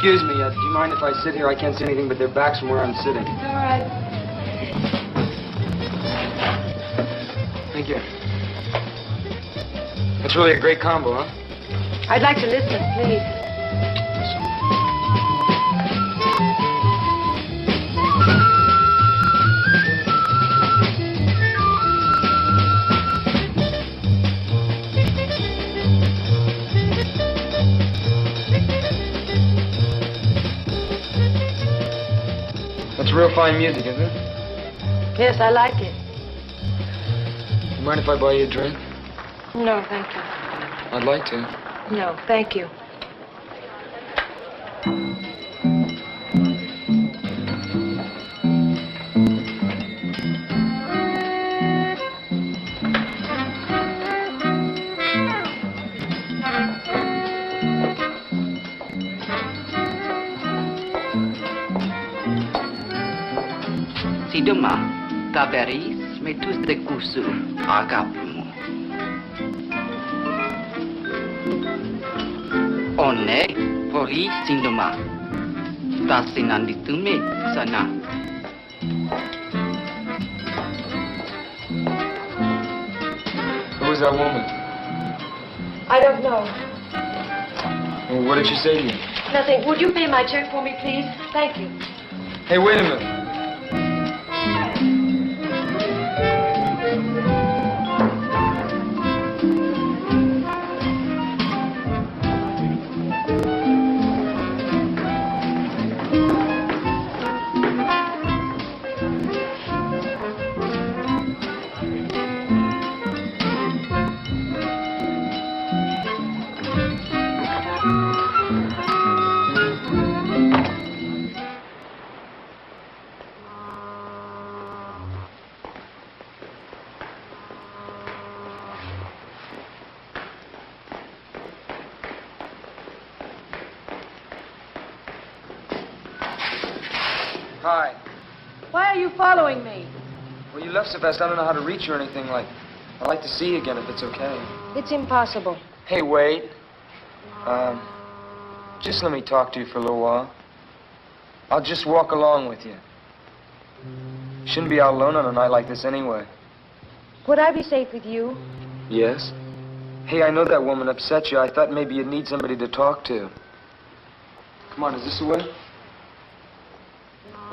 Excuse me, do you mind if I sit here? I can't see anything but their backs from where I'm sitting. It's all right. Thank you. That's really a great combo, huh? I'd like to listen, please. That's real fine music, isn't it? Yes, I like it. You mind if I buy you a drink? No, thank you. I'd like to. No, thank you. Si demain, Taberis met tous des coups agape-moi. On est pori sindoma. Tasinanditume sana. Who was that woman? I don't know. Well, what did she say to you? Nothing. Would you pay my check for me, please? Thank you. Hey, wait a minute. Hi. Why are you following me? Well, you left so fast, I don't know how to reach you or anything like. I'd like to see you again if it's okay. It's impossible. Hey, wait. Just let me talk to you for a little while. I'll just walk along with you. You shouldn't be out alone on a night like this anyway. Would I be safe with you? Yes? Hey, I know that woman upset you. I thought maybe you'd need somebody to talk to. Come on, is this the way?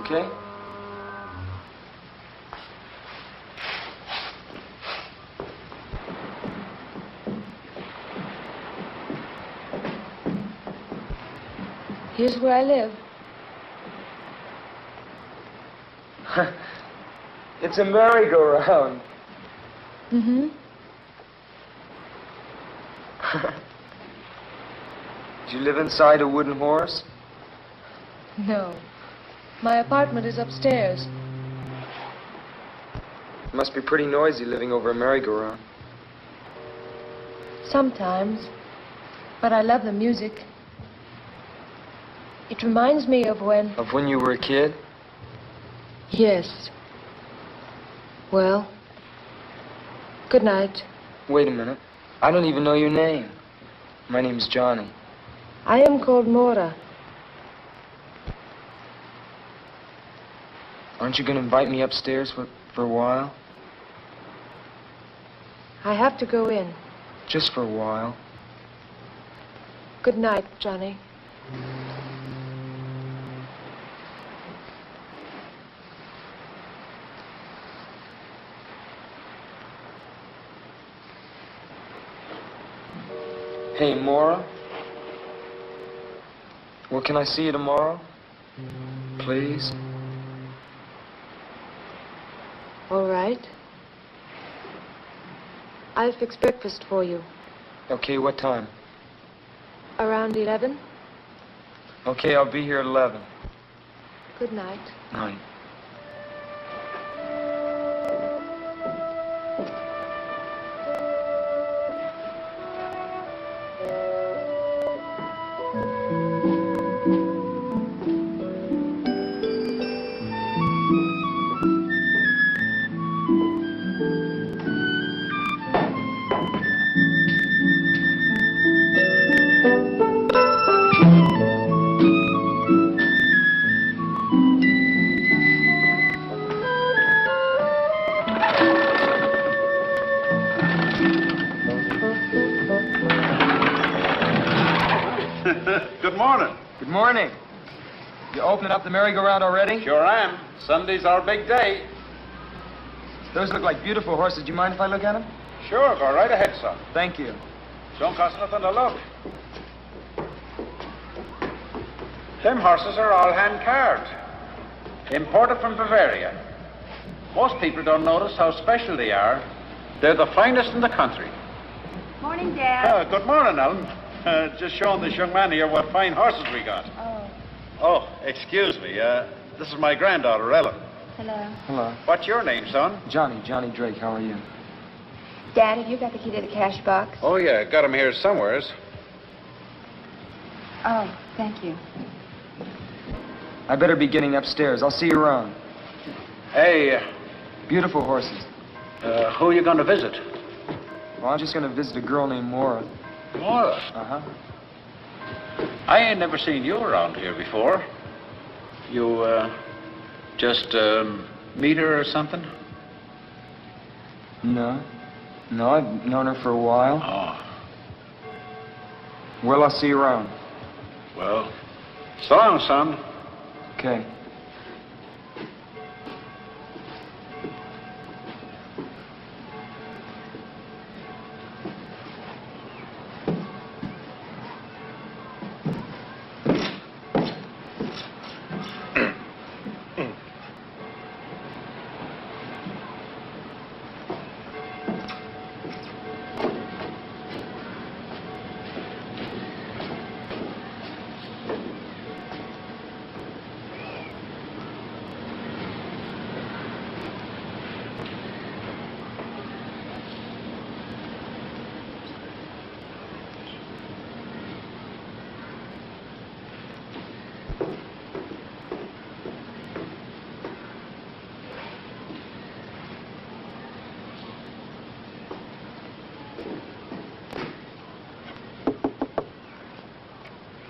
Okay? Here's where I live. It's a merry-go-round. Mm-hmm. Do you live inside a wooden horse? No. My apartment is upstairs. It must be pretty noisy living over a merry-go-round. Sometimes. But I love the music. It reminds me of when... Of when you were a kid? Yes. Well, good night. Wait a minute. I don't even know your name. My name's Johnny. I am called Mora. Aren't you going to invite me upstairs for a while? I have to go in. Just for a while. Good night, Johnny. Hey, Mora? Well, can I see you tomorrow? Please? All right. I'll fix breakfast for you. Okay, what time? Around 11. Okay, I'll be here at 11. Good night. Night. Good morning. Good morning. You opening up the merry-go-round already? Sure am. Sunday's our big day. Those look like beautiful horses. Do you mind if I look at them? Sure, go right ahead, son. Thank you. Don't cost nothing to look. Them horses are all hand-carved. Imported from Bavaria. Most people don't notice how special they are. They're the finest in the country. Morning, Dad. Good morning, Ellen. Just showing this young man here what fine horses we got. Oh, Oh, excuse me. This is my granddaughter, Ellen. hello. Hello. What's your name, son? Johnny Drake. How are you? Dad, have you got the key to the cash box? Oh, yeah. Got him here somewheres. Oh, thank you. I better be getting upstairs. I'll see you around. Hey, Beautiful horses. who are you going to visit? Well, I'm just going to visit a girl named Mora. Laura. Uh-huh. I ain't never seen you around here before. You, just, meet her or something? No. No, I've known her for a while. Oh, Well, I'll see you around. well, so long, son. Okay.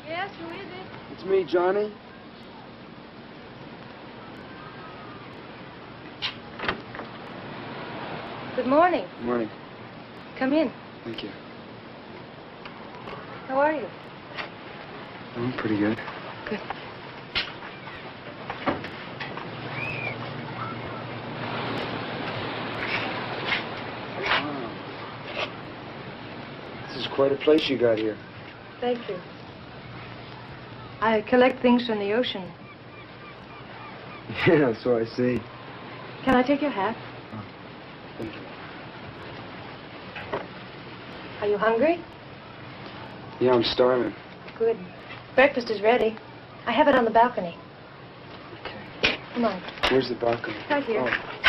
Yes, who is it? It's me, Johnny. Good morning. Good morning. Come in. Thank you. How are you? I'm pretty good. Good. Wow. This is quite a place you got here. Thank you. I collect things from the ocean. Yeah, so I see. Can I take your hat? Thank you. Are you hungry? Yeah, I'm starving. Good. Breakfast is ready. I have it on the balcony. Okay. Come on. Where's the balcony? Right here. Oh.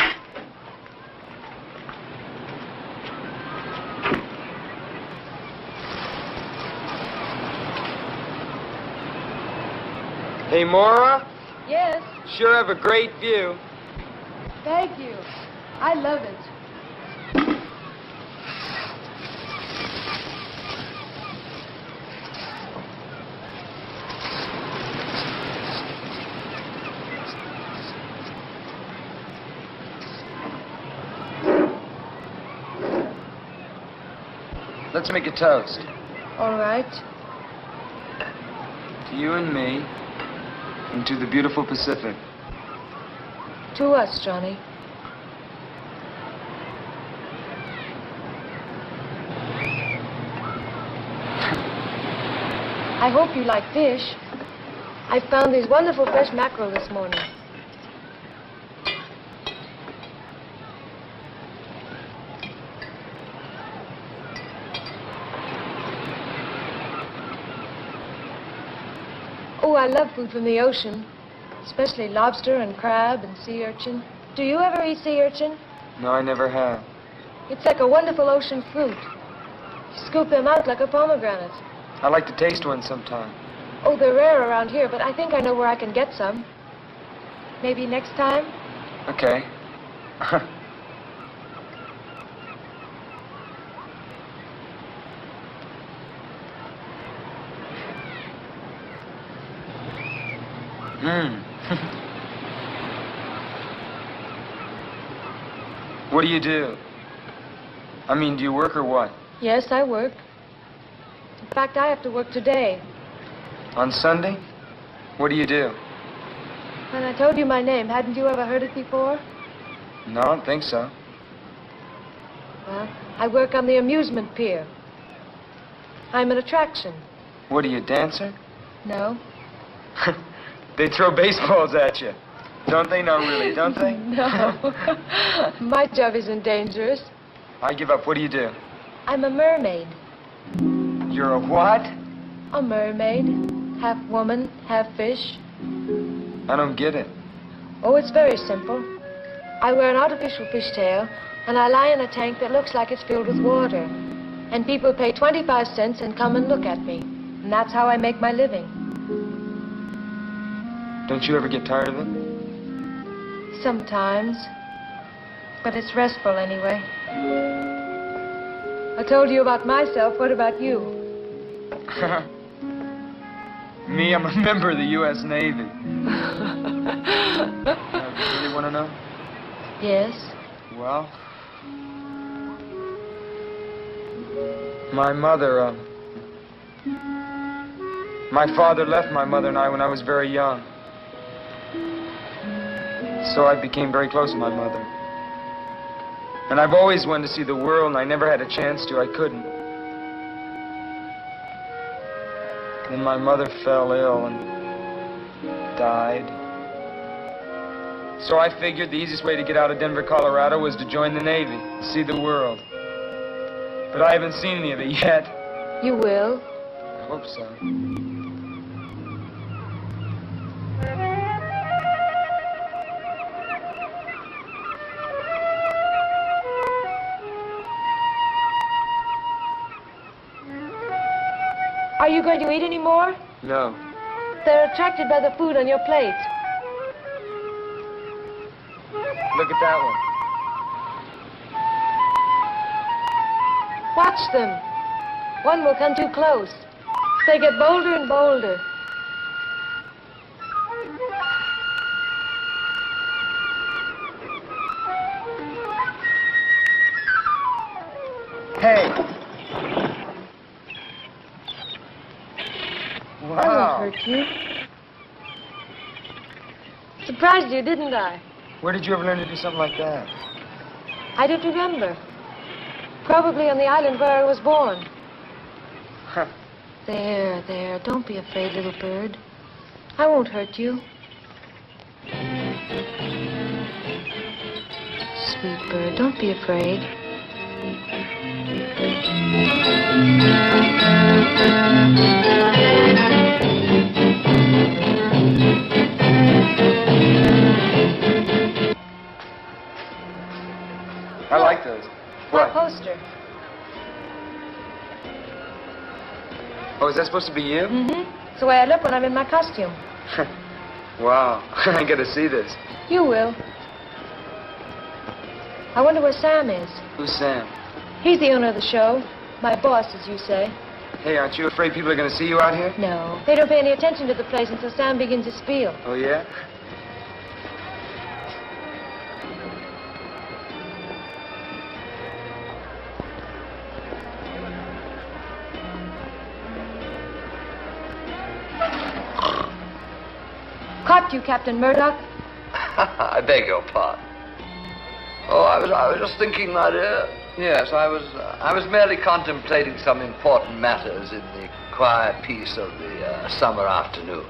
Hey, Mora. Yes. Sure have a great view. Thank you. I love it. Let's make a toast. All right. To you and me, and to the beautiful Pacific. To us, Johnny. I hope you like fish. I found these wonderful fresh mackerel this morning. Oh, I love food from the ocean, especially lobster and crab and sea urchin. Do you ever eat sea urchin? No, I never have. It's like a wonderful ocean fruit. You scoop them out like a pomegranate. I'd like to taste one sometime. Oh, they're rare around here, but I think I know where I can get some. Maybe next time? Okay. What do you do? Do you work or what? Yes, I work. In fact, I have to work today. On Sunday? What do you do? When I told you my name, hadn't you ever heard it before? No, I don't think so. Well, I work on the amusement pier. I'm an attraction. What are you, a dancer? No. They throw baseballs at you. Don't they? No, really, don't they? No. My job isn't dangerous. I give up. What do you do? I'm a mermaid. You're a what? A mermaid. Half woman, half fish. I don't get it. Oh, it's very simple. I wear an artificial fishtail, and I lie in a tank that looks like it's filled with water. And people pay 25 cents and come and look at me. And that's how I make my living. Don't you ever get tired of it? Sometimes. But it's restful anyway. I told you about myself. What about you? Me, I'm a member of the U.S. Navy. You really want to know? Yes. Well, my mother, my father left my mother and I when I was very young. So I became very close to my mother. And I've always wanted to see the world, and I never had a chance to. I couldn't. Then my mother fell ill and died. So I figured the easiest way to get out of Denver, Colorado was to join the Navy, see the world. But I haven't seen any of it yet. You will. I hope so. Are you going to eat any more? No. They're attracted by the food on your plate. Look at that one. Watch them. One will come too close. They get bolder and bolder. Hey. I won't hurt you. Surprised you, didn't I? Where did you ever learn to do something like that? I don't remember. Probably on the island where I was born. Huh. There, there. Don't be afraid, little bird. I won't hurt you. Sweet bird, don't be afraid. I like those. My What? poster. Oh, is that supposed to be you? Mm-hmm. It's the way I look when I'm in my costume. Wow. I gotta see this. You will. I wonder where Sam is. Who's Sam? He's the owner of the show. My boss, as you say. Hey, aren't you afraid people are gonna see you out here? No. They don't pay any attention to the place until Sam begins to spiel. Oh, yeah? Caught you, Captain Murdoch. I beg your pardon. Oh, I was just thinking, my dear. Yes, I was merely contemplating some important matters in the quiet peace of the summer afternoon.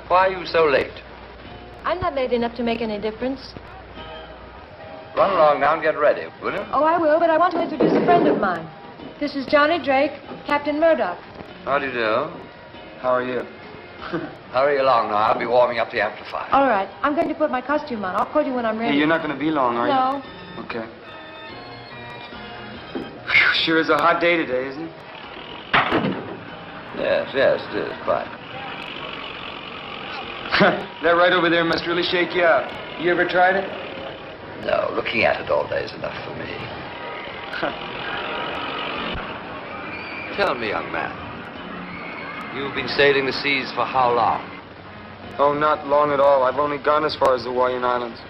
Why are you so late? I'm not late enough to make any difference. Run along now and get ready, will you? Oh, I will, but I want to introduce a friend of mine. This is Johnny Drake, Captain Murdoch. How do you do? How are you? Hurry along now. I'll be warming up the amplifier. All right. I'm going to put my costume on. I'll call you when I'm ready. Hey, you're not gonna be long, are you? No. Okay. Whew, sure is a hot day today, isn't it? Yes, it is, quite. That right over there must really shake you up. You ever tried it? No, looking at it all day is enough for me. Tell me, young man. You've been sailing the seas for how long? Oh, not long at all. I've only gone as far as the Hawaiian Islands.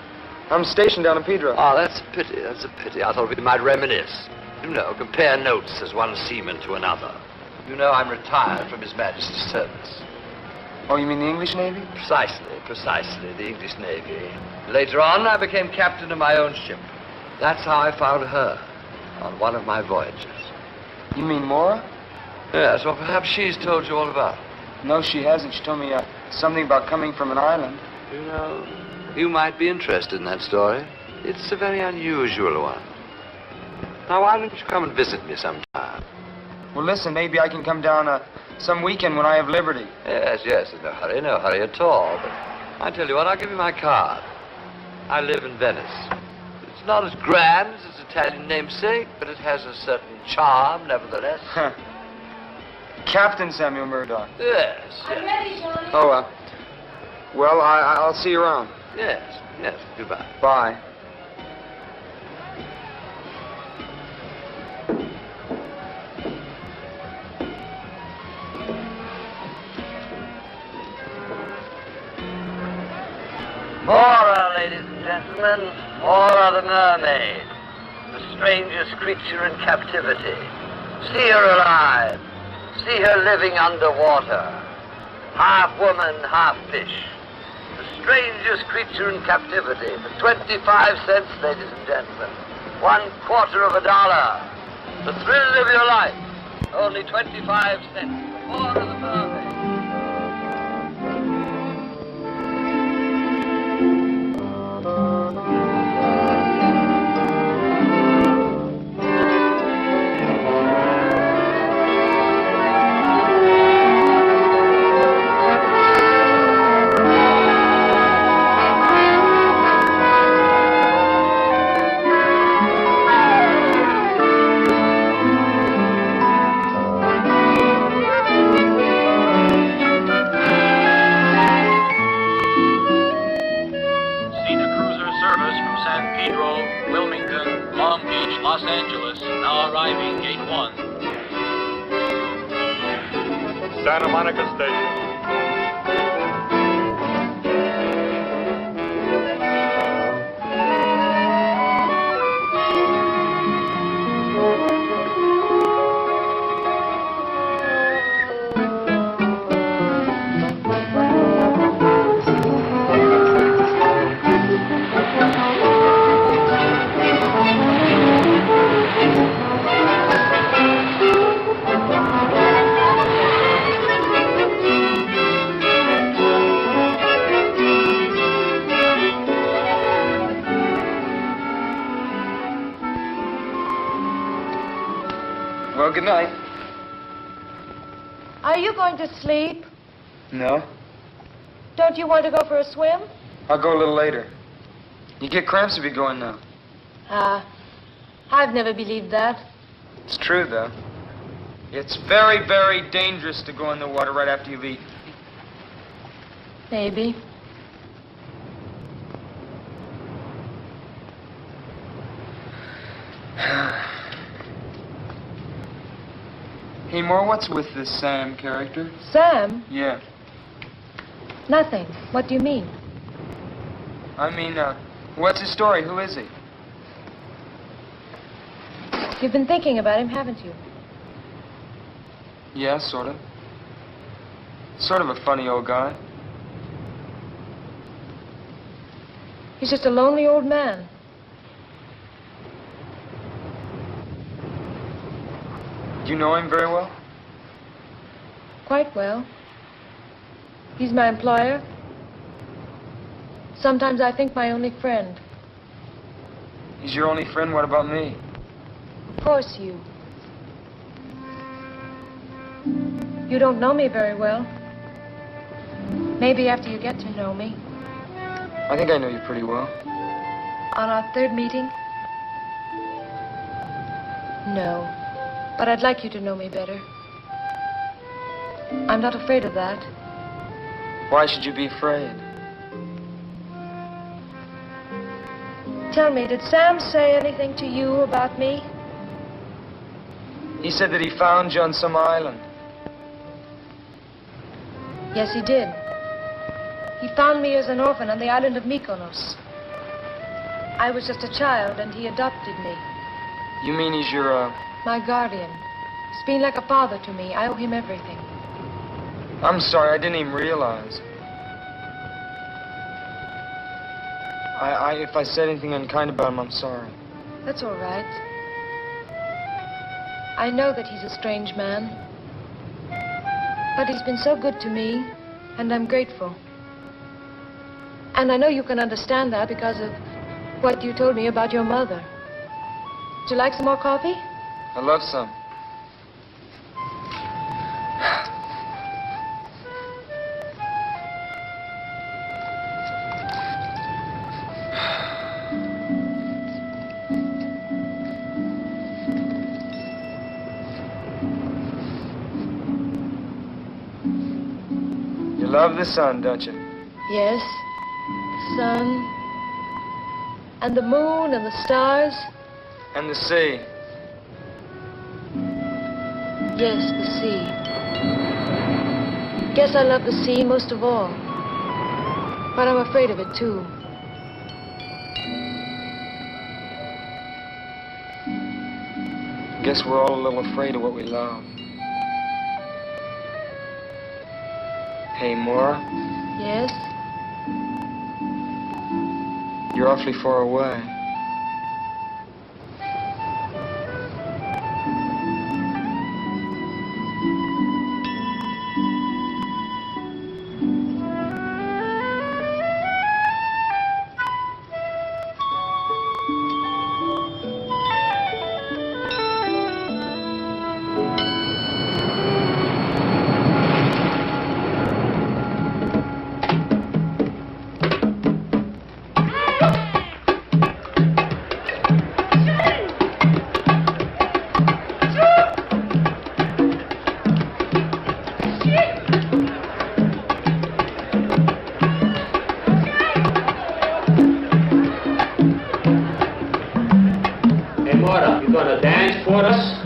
I'm stationed down in Pedro. Oh, that's a pity. That's a pity. I thought we might reminisce. You know, compare notes as one seaman to another. You know I'm retired from His Majesty's service. Oh, you mean the English Navy? Precisely, the English Navy. Later on, I became captain of my own ship. That's how I found her, on one of my voyages. You mean Mora? Yes, well, perhaps she's told you all about it. No, she hasn't. She told me something about coming from an island. You know, you might be interested in that story. It's a very unusual one. Now, why don't you come and visit me sometime? Well, listen, maybe I can come down some weekend when I have liberty. Yes, no hurry at all. But I tell you what, I'll give you my card. I live in Venice. It's not as grand as its Italian namesake, but it has a certain charm, nevertheless. Captain Samuel Murdoch. Yes. I'm ready, Johnny. Oh, well, I'll see you around. Yes, goodbye. Bye. Mora, ladies and gentlemen, Mora the mermaid, the strangest creature in captivity. See her alive. See her living underwater. Half woman, half fish. The strangest creature in captivity. For 25 cents, ladies and gentlemen. $0.25. The thrill of your life. Only 25 cents. Mora the mermaid. Santa Monica Station. Well, good night. Are you going to sleep? No. Don't you want to go for a swim? I'll go a little later. You get cramps if you go in now. I've never believed that. It's true, though. It's very, very dangerous to go in the water right after you've eaten. Maybe. Hey, Moore, what's with this Sam character? Sam? Yeah. Nothing. What do you mean? I mean, what's his story? Who is he? You've been thinking about him, haven't you? Yeah, sort of. Sort of a funny old guy. He's just a lonely old man. Do you know him very well? Quite well. He's my employer. Sometimes I think my only friend. He's your only friend? What about me? Of course, you. You don't know me very well. Maybe after you get to know me. I think I know you pretty well. On our third meeting? No. But I'd like you to know me better. I'm not afraid of that. Why should you be afraid? Tell me, did Sam say anything to you about me? He said that he found you on some island. Yes, he did. He found me as an orphan on the island of Mykonos. I was just a child, and he adopted me. You mean he's your, My guardian. He's been like a father to me. I owe him everything. I'm sorry, I didn't even realize. If I said anything unkind about him, I'm sorry. That's all right. I know that he's a strange man. But he's been so good to me, and I'm grateful. And I know you can understand that because of what you told me about your mother. Would you like some more coffee? I love some. You love the sun, don't you? Yes. The sun. And the moon and the stars. And the sea. Yes, the sea. Guess I love the sea most of all. But I'm afraid of it, too. Guess we're all a little afraid of what we love. Hey, Maura, Yes? you're awfully far away. Hey, Maura, you gonna dance for us?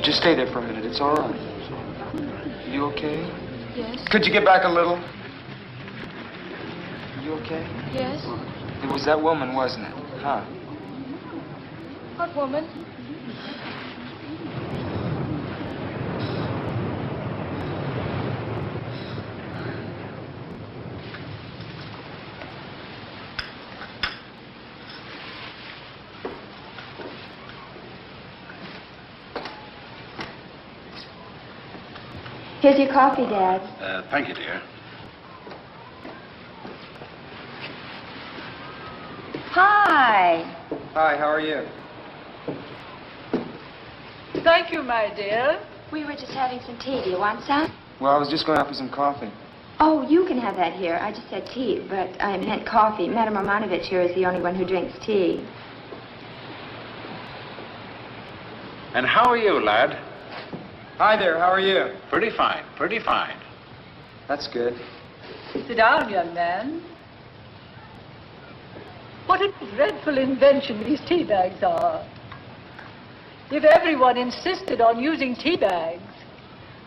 Just stay there for a minute. It's all right. You okay? Yes? Could you get back a little? You okay? Yes? It was that woman, wasn't it? Huh? What woman? Here's your coffee, Dad. Thank you, dear. Hi. Hi, how are you? Thank you, my dear. We were just having some tea. Do you want some? Well, I was just going out for some coffee. Oh, you can have that here. I just said tea, but I meant coffee. Madame Romanovich here is the only one who drinks tea. And how are you, lad? Hi there, how are you? Pretty fine, pretty fine. That's good. Sit down, young man. What a dreadful invention these tea bags are. If everyone insisted on using tea bags,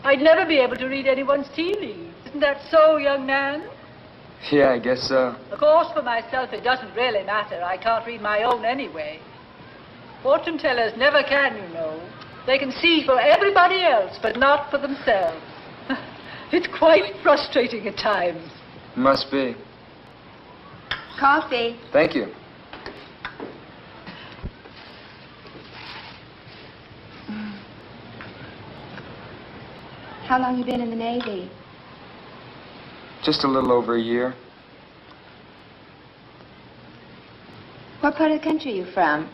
I'd never be able to read anyone's tea leaves. Isn't that so, young man? Yeah, I guess so. Of course, for myself, it doesn't really matter. I can't read my own anyway. Fortune tellers never can, you know. They can see for everybody else, but not for themselves. It's quite frustrating at times. Must be. Coffee. Thank you. How long you been in the Navy? Just a little over a year. What part of the country are you from?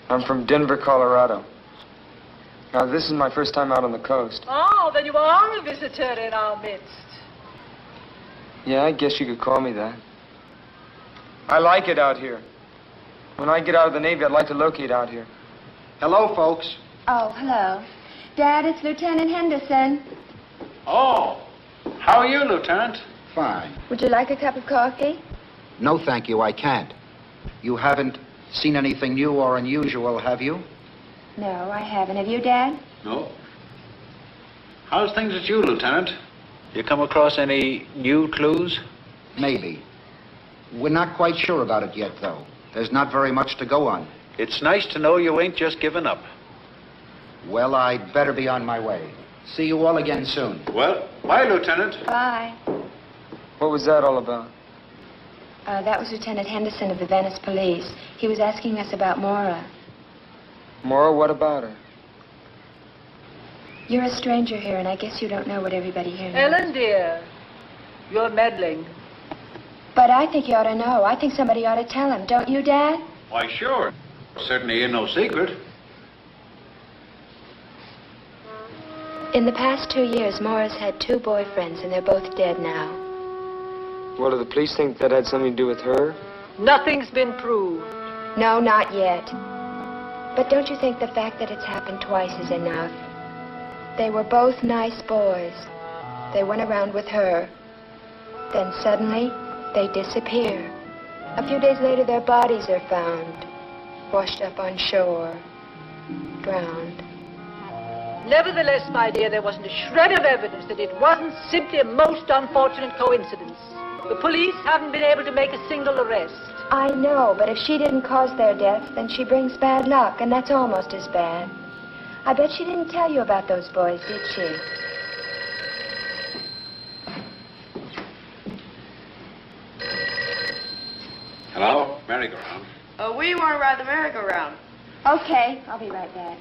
I'm from Denver, Colorado. Now, this is my first time out on the coast. Oh, then you are a visitor in our midst. Yeah, I guess you could call me that. I like it out here. When I get out of the Navy, I'd like to locate out here. Hello, folks. Oh, hello. Dad, it's Lieutenant Henderson. Oh, how are you, Lieutenant? Fine. Would you like a cup of coffee? No, thank you, I can't. You haven't seen anything new or unusual, have you? No, I haven't. Have you, Dad? No. How's things with you, Lieutenant? You come across any new clues? Maybe. We're not quite sure about it yet, though. There's not very much to go on. It's nice to know you ain't just given up. Well, I'd better be on my way. See you all again soon. Well, bye, Lieutenant. Bye. What was that all about? That was Lieutenant Henderson of the Venice Police. He was asking us about Maura. Maura, what about her? You're a stranger here, and I guess you don't know what everybody here knows. Ellen, dear, you're meddling. But I think you ought to know. I think somebody ought to tell him. Don't you, Dad? Why, sure. Certainly ain't no secret. In the past 2 years, Maura's had 2 boyfriends, and they're both dead now. What, do the police think that had something to do with her? Nothing's been proved. No, not yet. But don't you think the fact that it's happened twice is enough? They were both nice boys. They went around with her. Then suddenly, they disappear. A few days later, their bodies are found, washed up on shore, drowned. Nevertheless, my dear, there wasn't a shred of evidence that it wasn't simply a most unfortunate coincidence. The police haven't been able to make a single arrest. I know, but if she didn't cause their death, then she brings bad luck, and that's almost as bad. I bet she didn't tell you about those boys, did she? Hello? Merry-go-round. We want to ride the merry-go-round. Okay, I'll be right back.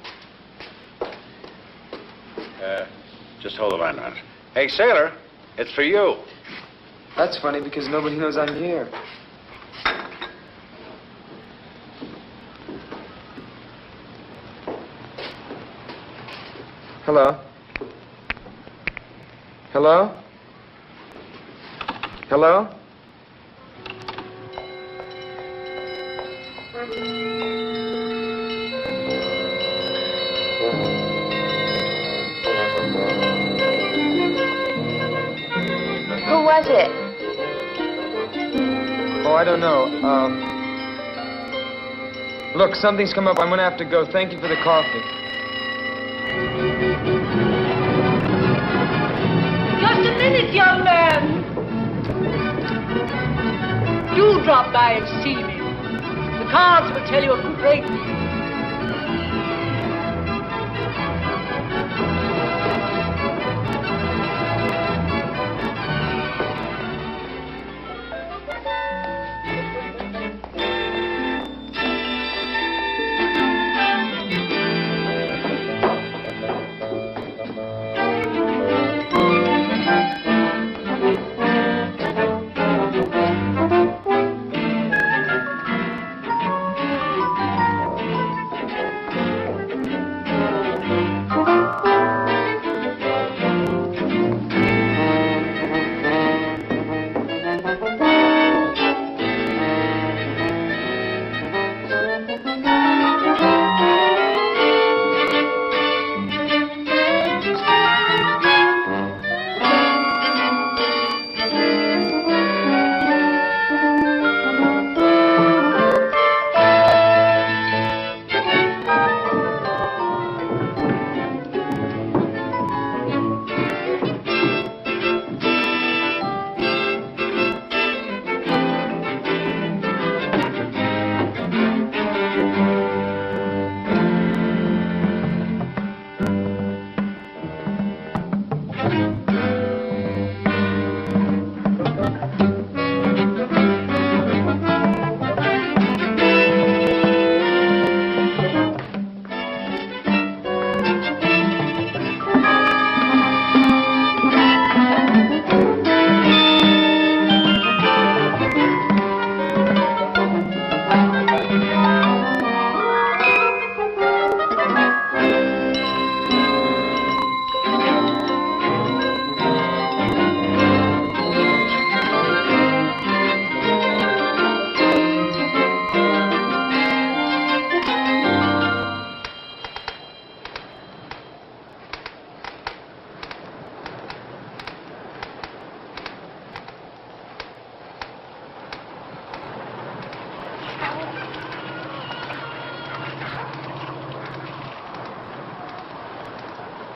Just hold the line on it. Hey, sailor, it's for you. That's funny because nobody knows I'm here. Hello? Hello? Hello? Who was it? Oh, I don't know. Look, something's come up. I'm gonna have to go. Thank you for the coffee. Just a minute, young man. Do drop by and see me. The cards will tell you a great deal.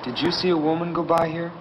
Did you see a woman go by here?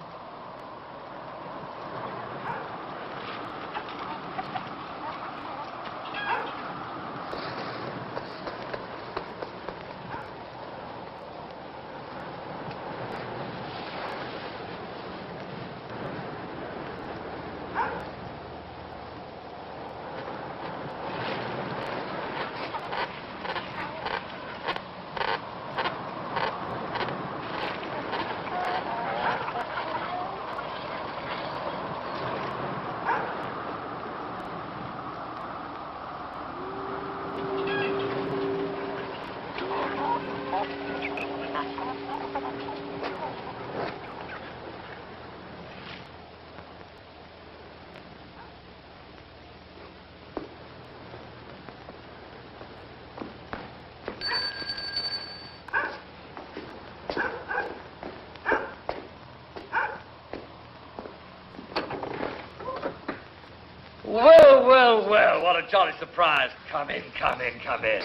Well, well, well, what a jolly surprise. Come in, come in, come in.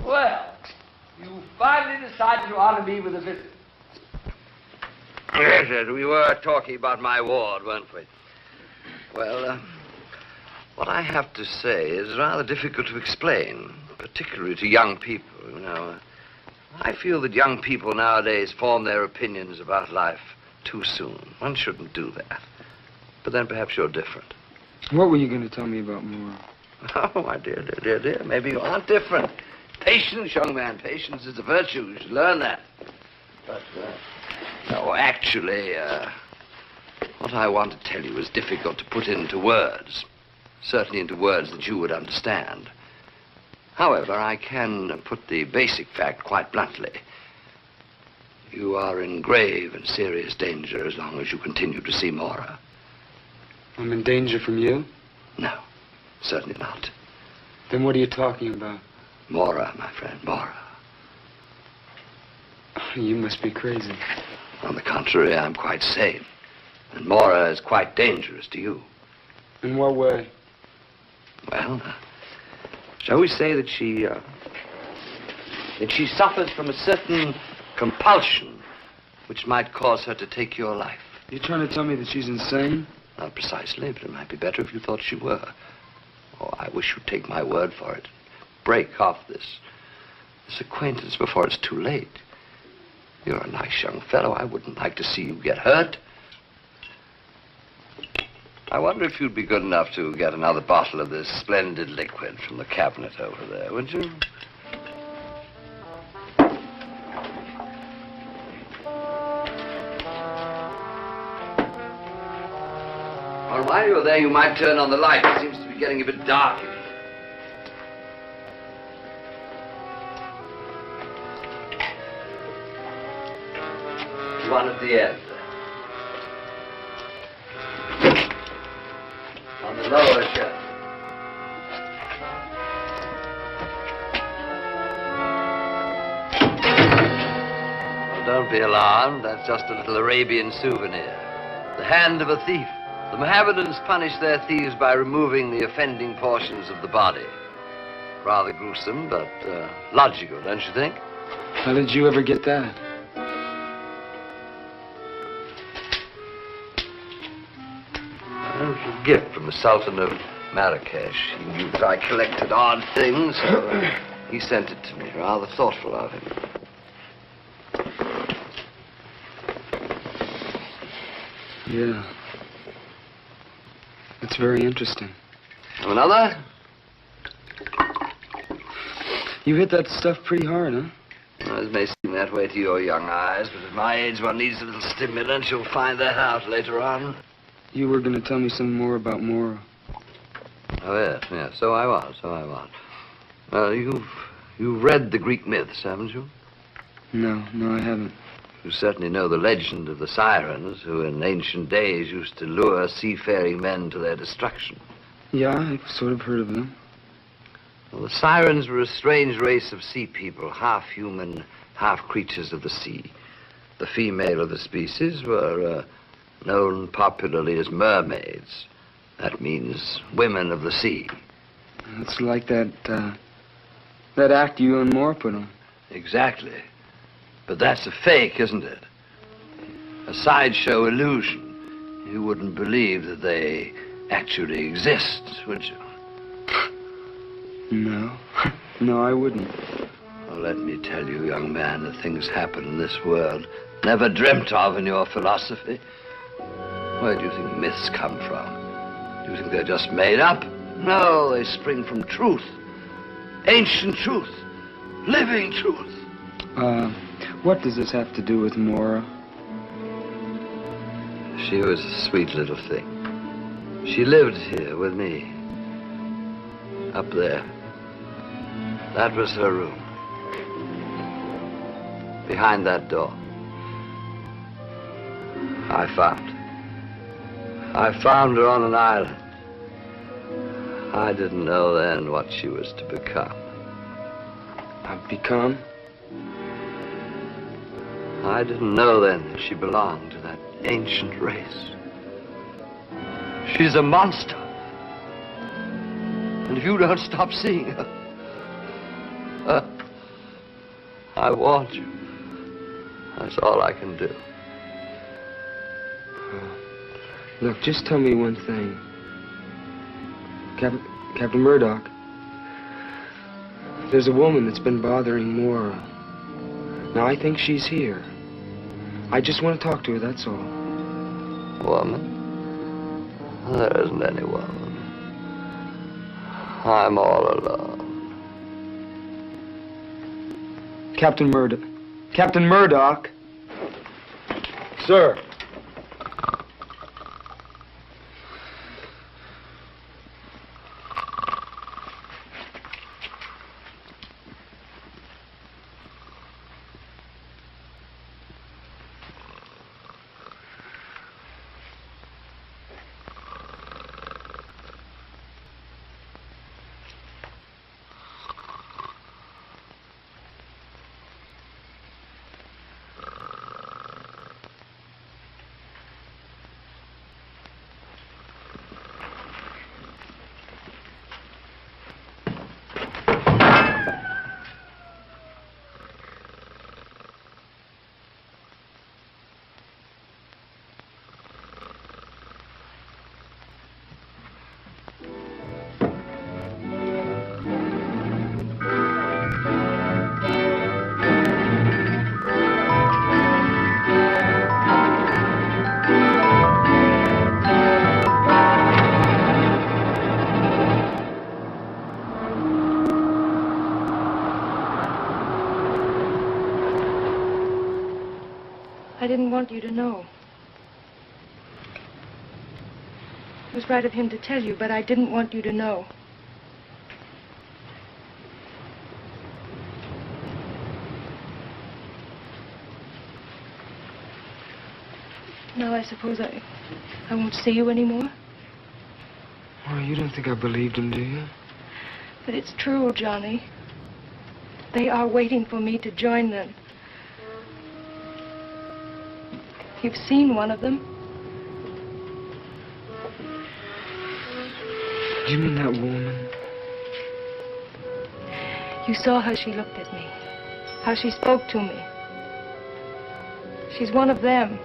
Well, you finally decided to honor me with a visit. Yes, yes, we were talking about my ward, weren't we? Well, what I have to say is rather difficult to explain, particularly to young people, you know. I feel that young people nowadays form their opinions about life too soon. One shouldn't do that. But then perhaps you're different. What were you going to tell me about Mora? Oh, my dear. Maybe you aren't different. Patience, young man. Patience is a virtue. You should learn that. But, no, actually, what I want to tell you is difficult to put into words. Certainly into words that you would understand. However, I can put the basic fact quite bluntly. You are in grave and serious danger as long as you continue to see Mora. I'm in danger from you? No, certainly not. Then what are you talking about? Mora, my friend, Mora. You must be crazy. On the contrary, I'm quite sane. And Mora is quite dangerous to you. In what way? Well, shall we say that she suffers from a certain compulsion which might cause her to take your life. You're trying to tell me that she's insane? Not precisely, but it might be better if you thought she were. Oh, I wish you'd take my word for it. Break off this acquaintance before it's too late. You're a nice young fellow. I wouldn't like to see you get hurt. I wonder if you'd be good enough to get another bottle of this splendid liquid from the cabinet over there, would you? Well, while you're there, you might turn on the light. It seems to be getting a bit dark in here. One at the end. On the lower shelf. Well, don't be alarmed. That's just a little Arabian souvenir. The hand of a thief. The Mohammedans punish their thieves by removing the offending portions of the body. Rather gruesome, but logical, don't you think? How did you ever get that? It was a gift from the Sultan of Marrakesh. He knew that I collected odd things, so he sent it to me. Rather thoughtful of him. Yeah. That's very interesting. Have another? You hit that stuff pretty hard, huh? Well, it may seem that way to your young eyes, but at my age one needs a little stimulant. You'll find that out later on. You were going to tell me some more about Mora. Oh, yes, so I was. You've read the Greek myths, haven't you? No, I haven't. You certainly know the legend of the Sirens, who in ancient days used to lure seafaring men to their destruction. Yeah, I've sort of heard of them. Well, the Sirens were a strange race of sea people, half human, half creatures of the sea. The female of the species were known popularly as mermaids. That means women of the sea. It's like that act you and Moore put on. Exactly. But that's a fake, isn't it? A sideshow illusion. You wouldn't believe that they actually exist, would you? No. No, I wouldn't. Well, let me tell you, young man, that things happen in this world never dreamt of in your philosophy. Where do you think myths come from? Do you think they're just made up? No, they spring from truth. Ancient truth. Living truth. What does this have to do with Mora? She was a sweet little thing. She lived here with me. Up there. That was her room. Behind that door. I found her on an island. I didn't know then what she was to become. Become? I didn't know then that she belonged to that ancient race. She's a monster. And if you don't stop seeing her, I want you. That's all I can do. Look, just tell me one thing. Captain Murdoch, there's a woman that's been bothering Mora. Now, I think she's here. I just want to talk to her, that's all. Woman? There isn't any woman. I'm all alone. Captain Murdoch. Captain Murdoch! Sir. I didn't want you to know. It was right of him to tell you, but I didn't want you to know. Now I suppose I won't see you anymore. Well, you don't think I believed him, do you? But it's true, Johnny. They are waiting for me to join them. You've seen one of them. Do you mean that woman? You saw how she looked at me, how she spoke to me. She's one of them.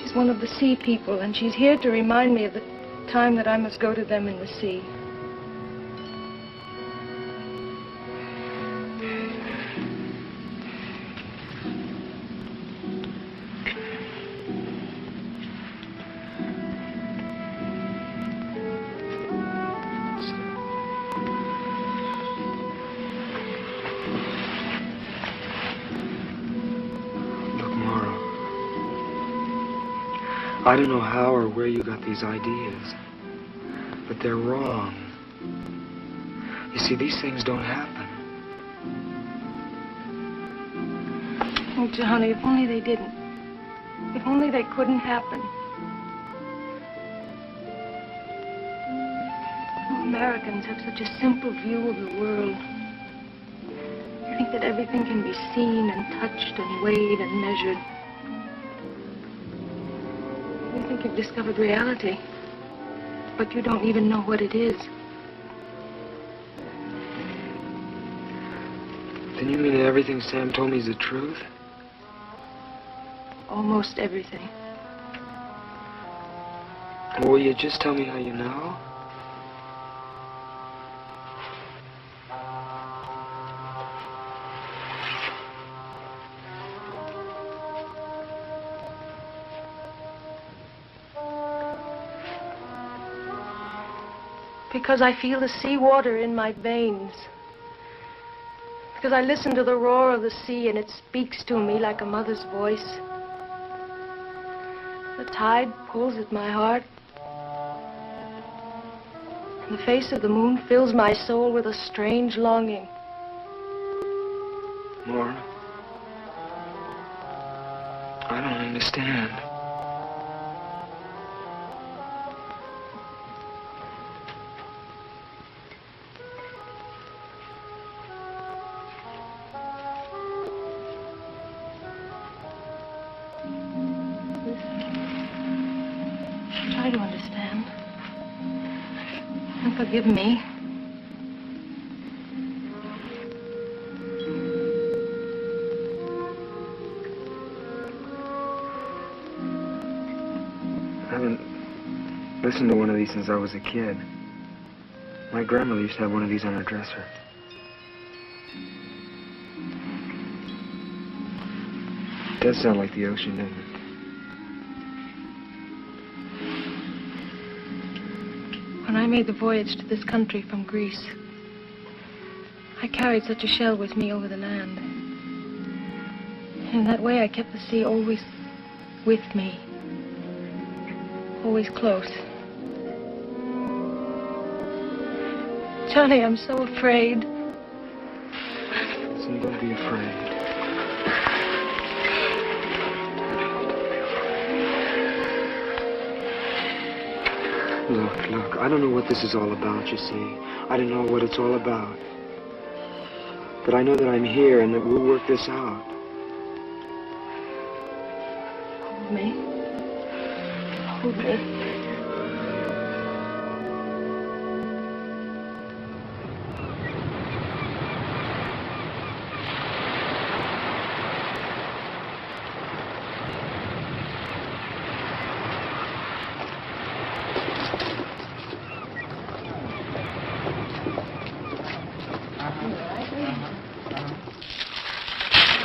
She's one of the sea people, and she's here to remind me of the time that I must go to them in the sea. I don't know how or where you got these ideas, but they're wrong. You see, these things don't happen. Oh, Johnny, if only they didn't. If only they couldn't happen. Oh, Americans have such a simple view of the world. They think that everything can be seen and touched and weighed and measured. You think you've discovered reality, but you don't even know what it is. Then you mean that everything Sam told me is the truth? Almost everything. Will you just tell me how you know? Because I feel the seawater in my veins. Because I listen to the roar of the sea and it speaks to me like a mother's voice. The tide pulls at my heart. And the face of the moon fills my soul with a strange longing. Laura, I don't understand. Try to understand. And forgive me. I haven't listened to one of these since I was a kid. My grandmother used to have one of these on her dresser. It does sound like the ocean, doesn't it? When I made the voyage to this country from Greece, I carried such a shell with me over the land. In that way, I kept the sea always with me, always close. Johnny, I'm so afraid. Listen, don't be afraid. Look, I don't know what this is all about, you see. I don't know what it's all about. But I know that I'm here and that we'll work this out. Hold me. Hold me.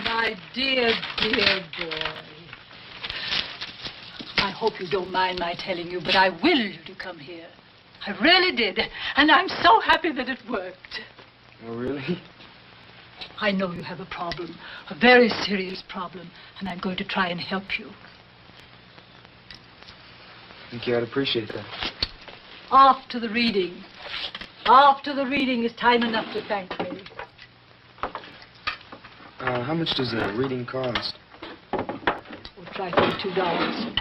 My dear, dear boy. I hope you don't mind my telling you, but I willed you to come here. I really did. And I'm so happy that it worked. Oh, really? I know you have a problem, a very serious problem, and I'm going to try and help you. I think you ought to appreciate that. After the reading. After the reading is time enough to thank me. How much does a reading cost? We'll try $2.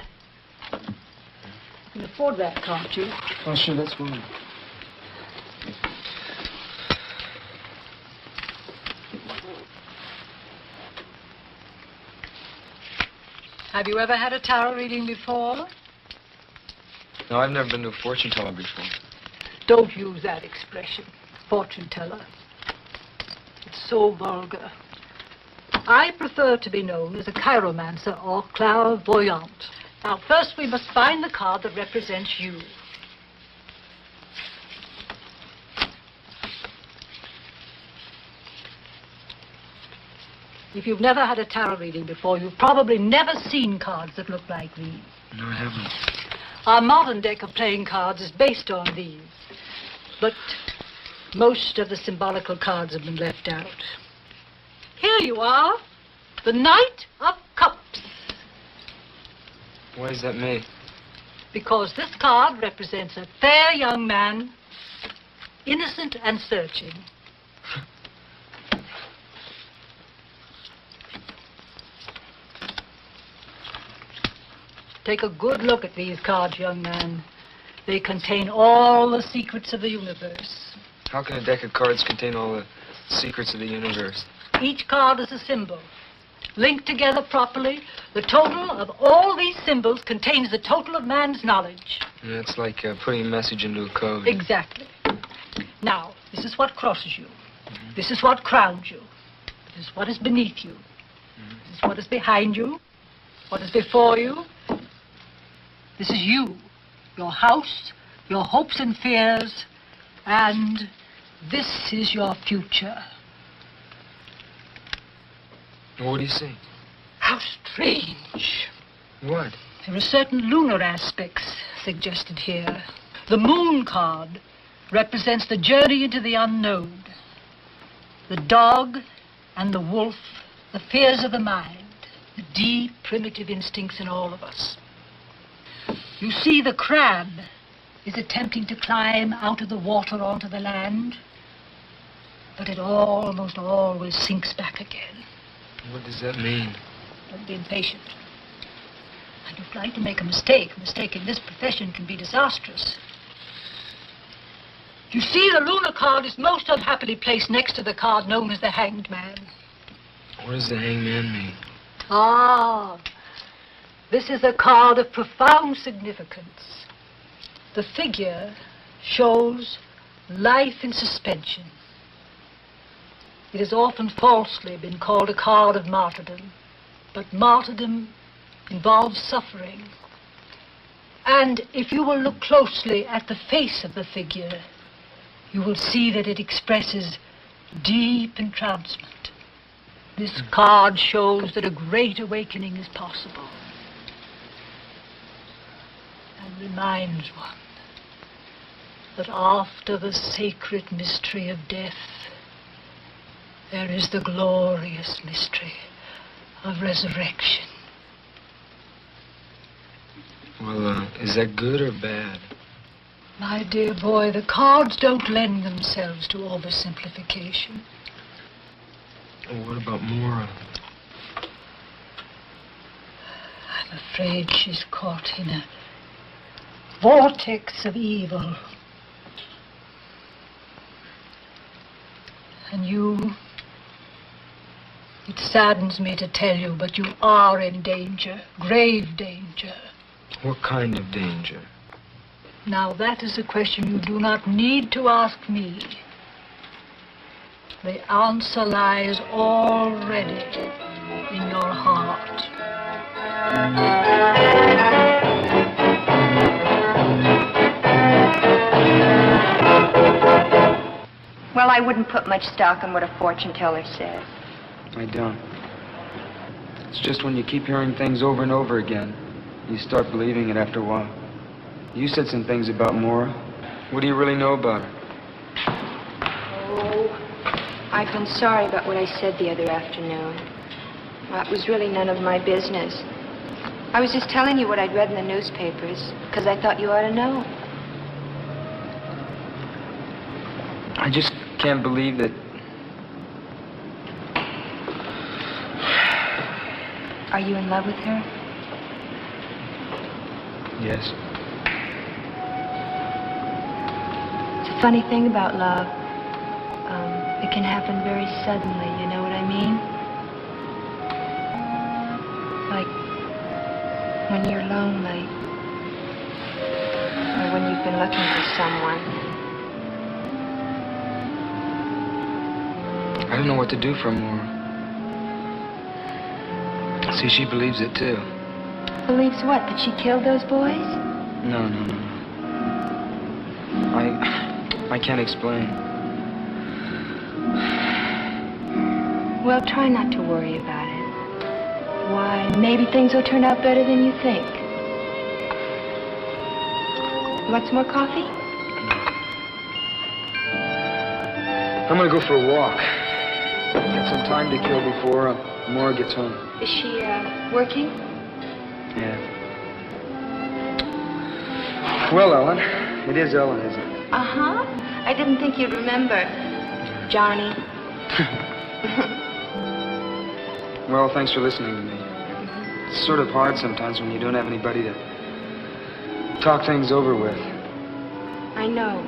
You can afford that, can't you? Oh, sure, that's fine. Have you ever had a tarot reading before? No, I've never been to a fortune teller before. Don't use that expression, fortune teller. It's so vulgar. I prefer to be known as a chiromancer or clairvoyant. Now, first we must find the card that represents you. If you've never had a tarot reading before, you've probably never seen cards that look like these. No, I haven't. Our modern deck of playing cards is based on these. But most of the symbolical cards have been left out. Here you are, the Knight of Cups. Why does that mean? Because this card represents a fair young man, innocent and searching. Take a good look at these cards, young man. They contain all the secrets of the universe. How can a deck of cards contain all the secrets of the universe? Each card is a symbol. Linked together properly, the total of all these symbols contains the total of man's knowledge. Yeah, it's like putting a message into a code. Exactly. Now, this is what crosses you. This is what crowns you. This is what is beneath you. This is what is behind you. What is before you. This is you. Your house, your hopes and fears, and this is your future. What do you see? How strange. What? There are certain lunar aspects suggested here. The moon card represents the journey into the unknown. The dog and the wolf, the fears of the mind, the deep primitive instincts in all of us. You see, the crab is attempting to climb out of the water onto the land, but it almost always sinks back again. What does that mean? Don't be impatient. I don't like to make a mistake. A mistake in this profession can be disastrous. You see, the lunar card is most unhappily placed next to the card known as the Hanged Man. What does the Hanged Man mean? Ah, this is a card of profound significance. The figure shows life in suspension. It has often falsely been called a card of martyrdom, but martyrdom involves suffering. And if you will look closely at the face of the figure, you will see that it expresses deep entrancement. This card shows that a great awakening is possible and reminds one that after the sacred mystery of death, there is the glorious mystery of resurrection. Well, is that good or bad? My dear boy, the cards don't lend themselves to oversimplification. Well, what about Mora? I'm afraid she's caught in a vortex of evil. And you, it saddens me to tell you, but you are in danger, grave danger. What kind of danger? Now, that is a question you do not need to ask me. The answer lies already in your heart. Well, I wouldn't put much stock in what a fortune teller says. I don't. It's just when you keep hearing things over and over again, you start believing it after a while. You said some things about Mora. What do you really know about her? Oh, I've been sorry about what I said the other afternoon. Well, it was really none of my business. I was just telling you what I'd read in the newspapers, because I thought you ought to know. I just can't believe that... Are you in love with her? Yes. It's a funny thing about love. It can happen very suddenly, you know what I mean? Like when you're lonely, or when you've been looking for someone. I don't know what to do for Mora. See, she believes it too. Believes what? That she killed those boys? No. I can't explain. Well, try not to worry about it. Why, maybe things will turn out better than you think. You want some more coffee? I'm gonna go for a walk. Got some time to kill before Mora gets home. Is she, working? Yeah. Well, Ellen. It is Ellen, isn't it? Uh-huh. I didn't think you'd remember. Johnny. Well, thanks for listening to me. It's sort of hard sometimes when you don't have anybody to talk things over with. I know.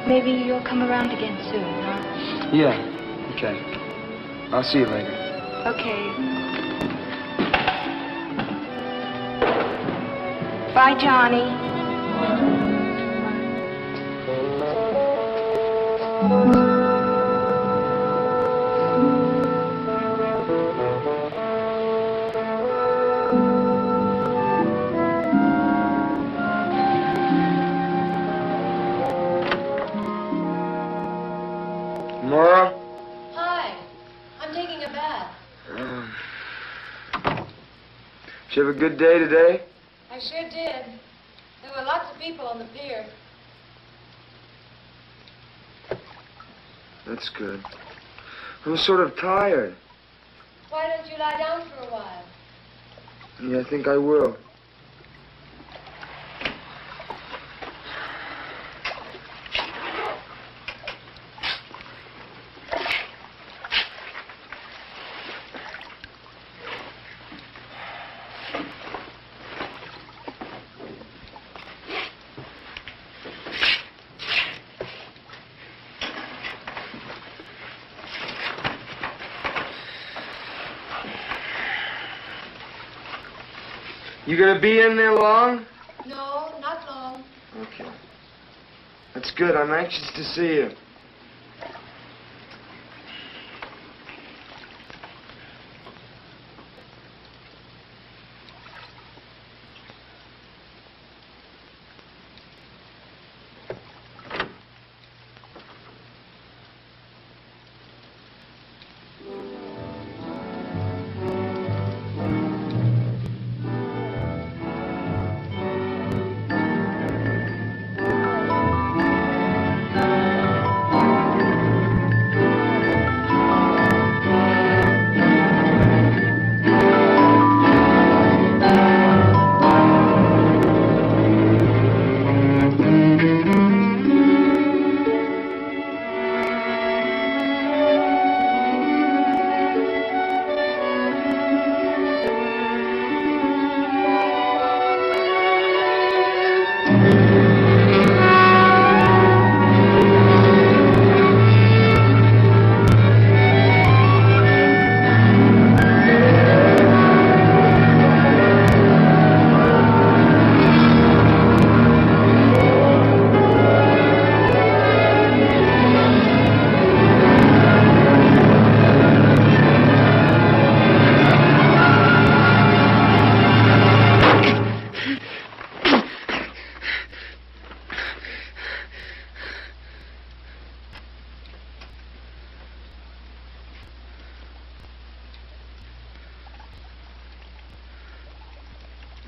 Maybe you'll come around again soon, huh? Yeah. Okay. I'll see you later. Okay. Bye, Johnny. Mora? Hi. I'm taking a bath. Did you have a good day today? I sure did. There were lots of people on the pier. That's good. I'm sort of tired. Why don't you lie down for a while? Yeah, I think I will. You gonna be in there long? No, not long. Okay. That's good. I'm anxious to see you.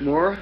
More?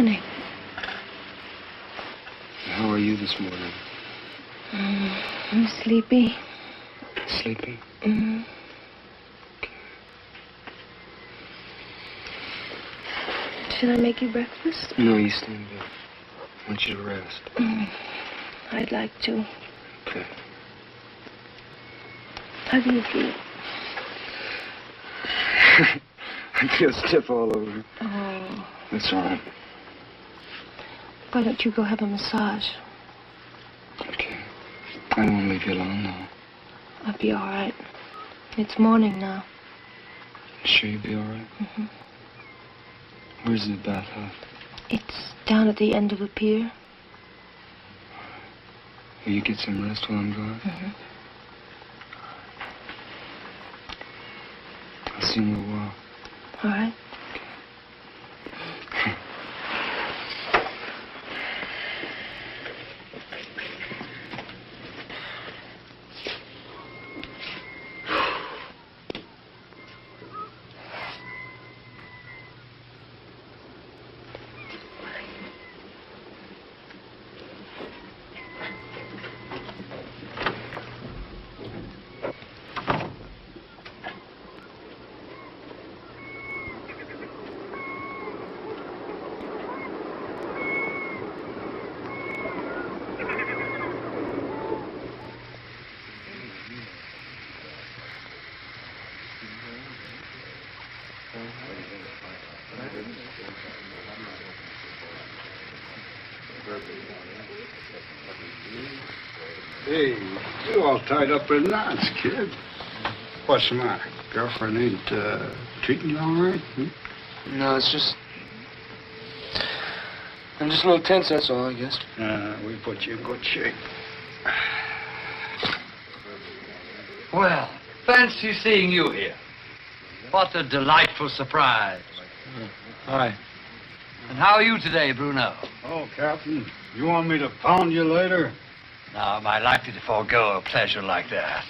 morning. How are you this morning? I'm sleepy. Sleepy? Mm-hmm. Should I make you breakfast? No, you stay in bed. I want you to rest. I'd like to. Okay. How do you feel? I feel stiff all over. Oh. That's all right. Why don't you go have a massage? Okay. I don't want to leave you alone, though. I'll be all right. It's morning now. Sure you'll be all right? Mm-hmm. Where's the bathhouse? It's down at the end of the pier. Will you get some rest while I'm gone? Mm-hmm. I'll see you in a little while. All right. Hey, you all tied up in knots, kid. What's the matter? Girlfriend ain't treating you all right? No, it's just... I'm just a little tense, that's all, I guess. We put you in good shape. Well, fancy seeing you here. What a delightful surprise. Hi. And how are you today, Bruno? Oh, Captain, you want me to pound you later? Now, am I likely to forego a pleasure like that?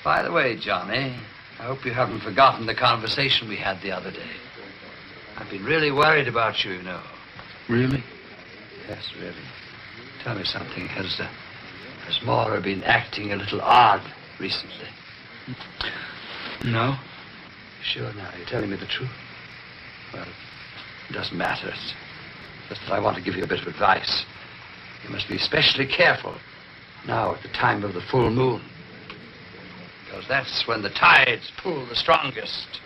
By the way, Johnny, I hope you haven't forgotten the conversation we had the other day. I've been really worried about you, you know. Really? Yes, really. Tell me something. Has Maura been acting a little odd recently? No. Sure now, you're telling me the truth? Well, it doesn't matter. It's just that I want to give you a bit of advice. You must be especially careful now at the time of the full moon. Because that's when the tides pull the strongest.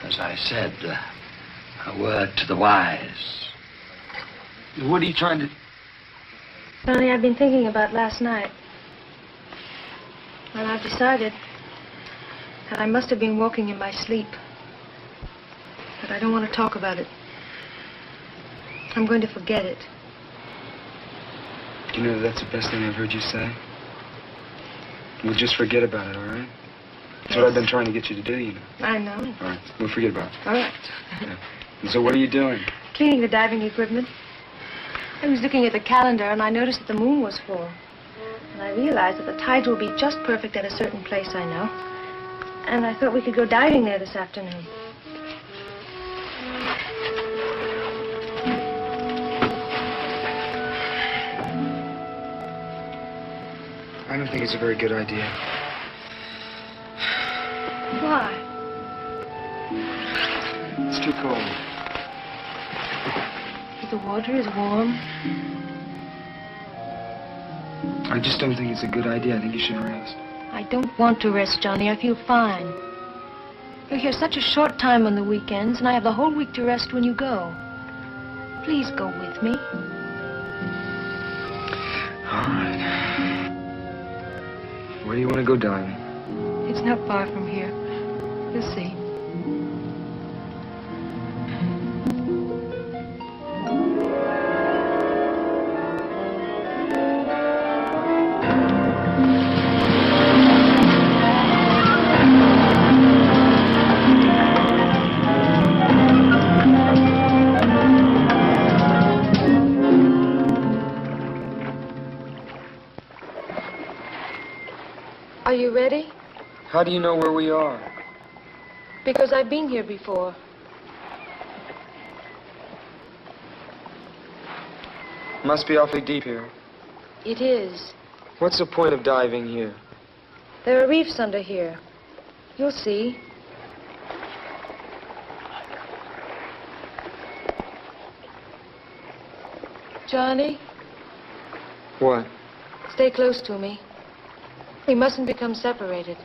As I said, a word to the wise. What are you trying to... Johnny, I've been thinking about last night. And I've decided that I must have been walking in my sleep. But I don't want to talk about it. I'm going to forget it. You know, that's the best thing I've heard you say. We'll just forget about it, all right? That's what I've been trying to get you to do, you know. I know. All right, we'll forget about it. All right. Yeah. And so what are you doing? Cleaning the diving equipment. I was looking at the calendar and I noticed that the moon was full. And I realized that the tides will be just perfect at a certain place I know. And I thought we could go diving there this afternoon. I don't think it's a very good idea. Why? It's too cold. But the water is warm. I just don't think it's a good idea. I think you should rest. I don't want to rest, Johnny. I feel fine. You're here such a short time on the weekends, and I have the whole week to rest when you go. Please go with me. All right. Where do you want to go diving? It's not far from here. You'll see. Are you ready? How do you know where we are? Because I've been here before. Must be awfully deep here. It is. What's the point of diving here? There are reefs under here. You'll see. Johnny, What? stay close to me. We mustn't become separated.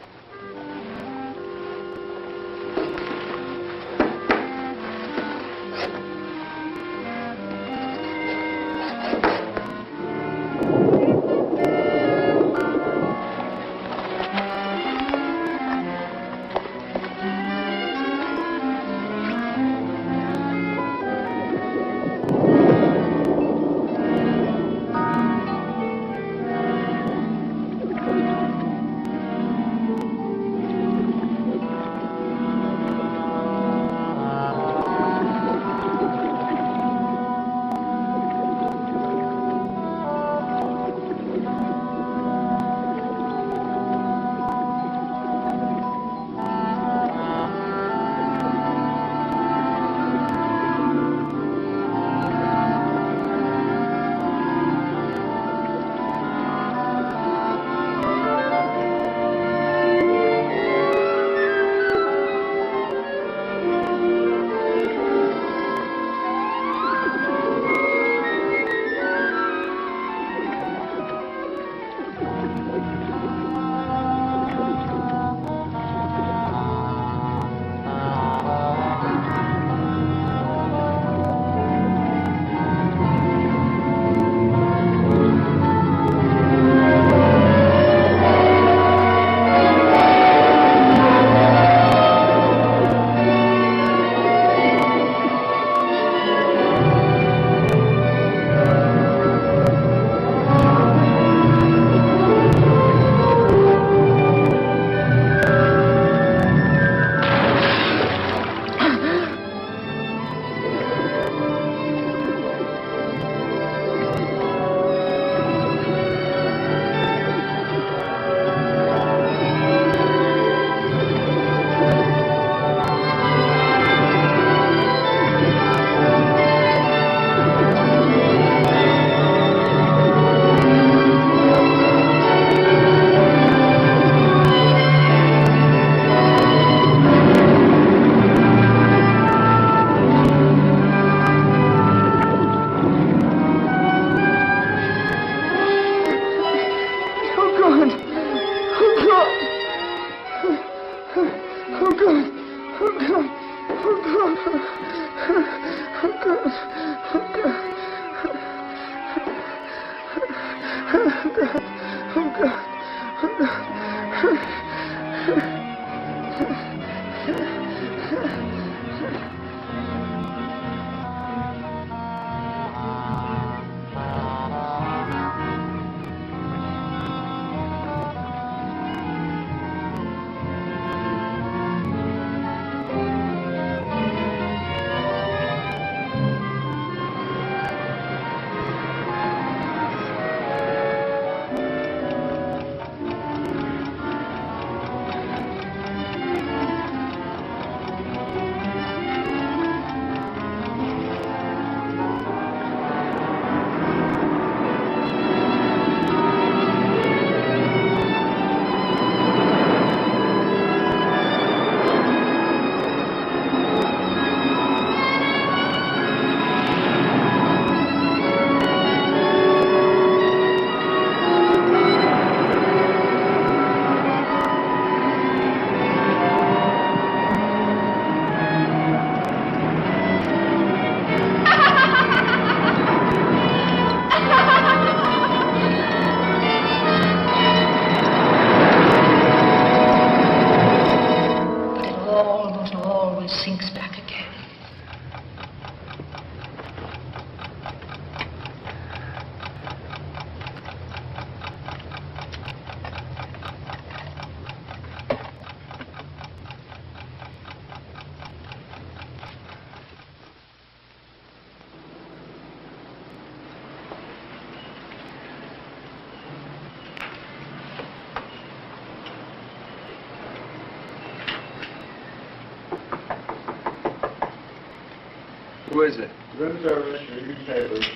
Who is it? Room service, read your papers.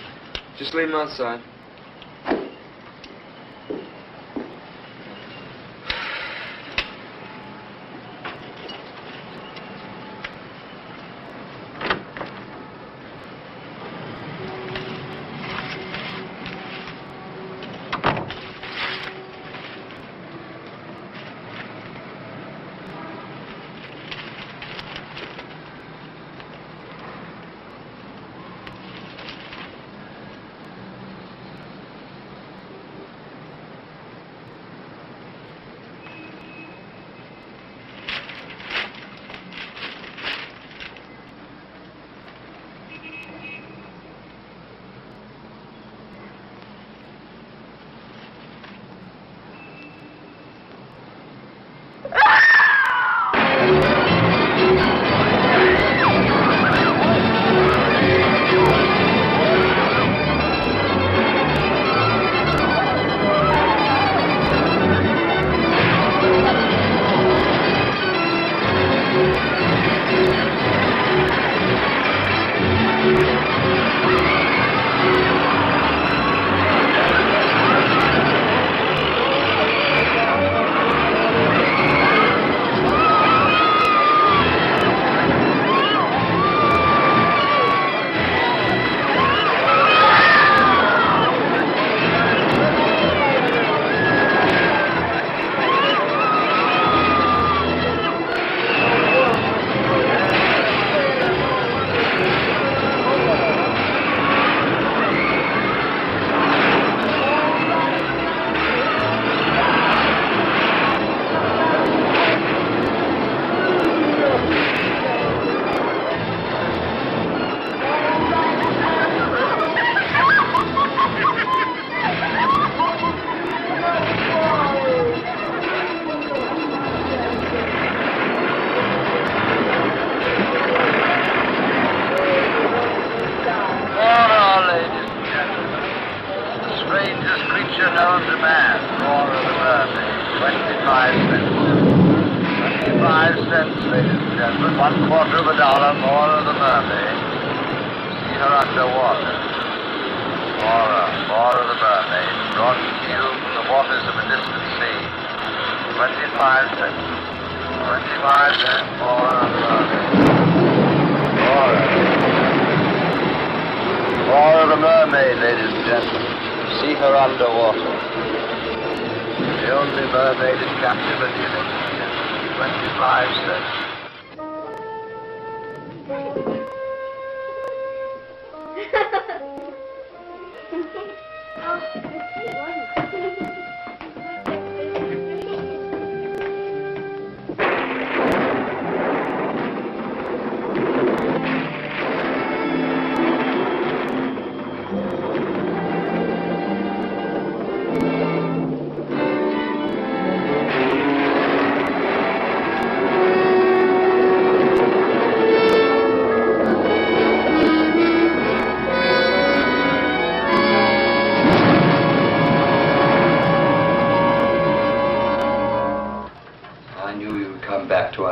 Just leave him outside.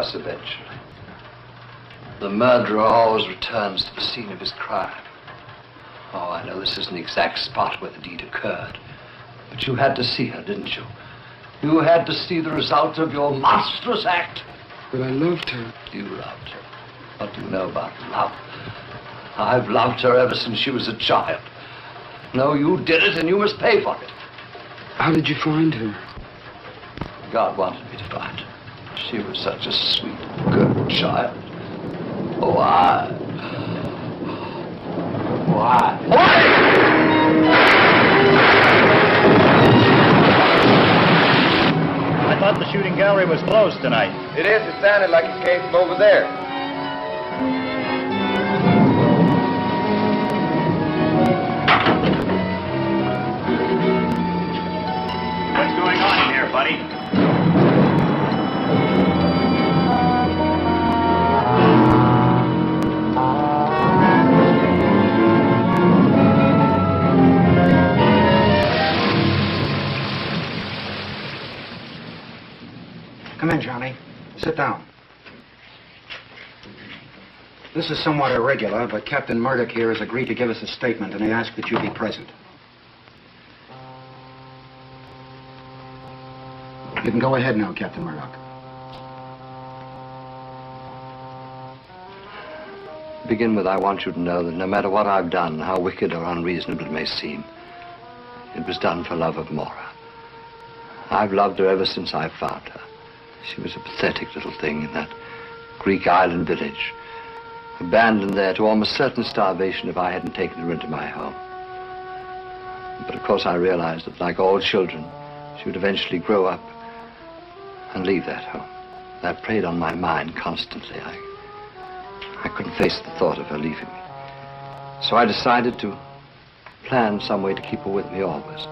Eventually. The murderer always returns to the scene of his crime. Oh, I know this isn't the exact spot where the deed occurred, but you had to see her, didn't you? You had to see the result of your monstrous act. But I loved her. You loved her. What do you know about love? I've loved her ever since she was a child. No, you did it, and you must pay for it. How did you find her? God wanted me to find her. She was such a sweet, good child. Why? I thought the shooting gallery was closed tonight. It is. It sounded like it came from over there. What's going on in here, buddy? Come in, Johnny. Sit down. This is somewhat irregular, but Captain Murdoch here has agreed to give us a statement, and he asked that you be present. You can go ahead now, Captain Murdoch. To begin with, I want you to know that no matter what I've done, how wicked or unreasonable it may seem, it was done for love of Mora. I've loved her ever since I found her. She was a pathetic little thing in that Greek island village, abandoned there to almost certain starvation if I hadn't taken her into my home. But of course I realized that, like all children, she would eventually grow up and leave that home. That preyed on my mind constantly. I couldn't face the thought of her leaving me. So I decided to plan some way to keep her with me always.